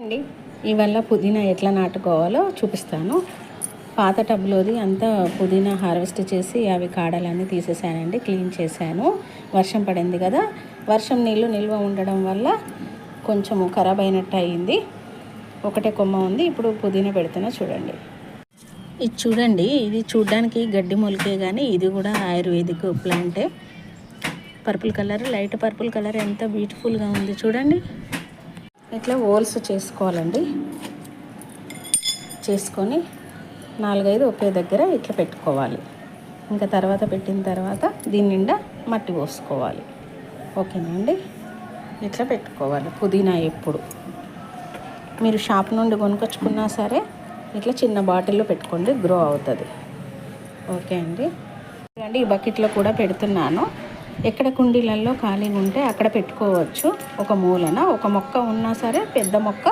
అండి ఇవాళ పుదీనా ఎట్లా నాటుకోవాలో చూపిస్తాను. పాత టబ్లోది అంతా పుదీనా హార్వెస్ట్ చేసి అవి కాడలన్నీ తీసేసానండి, క్లీన్ చేశాను. వర్షం పడింది కదా, వర్షం నీళ్ళు నిల్వ ఉండడం వల్ల కొంచెము ఖరాబ్ అయినట్టు అయింది. ఒకటే కొమ్మ ఉంది. ఇప్పుడు పుదీనా పెడుతున్నా చూడండి. ఇది చూడండి, ఇది చూడ్డానికి గడ్డి మొలకే కానీ ఇది కూడా ఆయుర్వేదిక్ ప్లాంటే. Purple colour, light purple colour ఎంత బ్యూటిఫుల్గా ఉంది చూడండి. ఇట్లా హోల్స్ చేసుకోవాలండి. చేసుకొని 4-5 ఒకే దగ్గర ఇట్లా పెట్టుకోవాలి. ఇంకా తర్వాత పెట్టిన తర్వాత దీని నిండా మట్టి పోసుకోవాలి. ఓకేనా అండి? ఇట్లా పెట్టుకోవాలి. పుదీనా ఎప్పుడు మీరు షాప్ నుండి కొనుకొచ్చుకున్నా సరే ఇట్లా చిన్న బాటిల్లో పెట్టుకోండి, గ్రో అవుతుంది. ఓకే అండి. ఈ బకెట్లో కూడా పెడుతున్నాను. ఎక్కడ కుండీలలో ఖాళీగా ఉంటే అక్కడ పెట్టుకోవచ్చు. ఒక మూలన ఒక మొక్క ఉన్నా సరే, పెద్ద మొక్క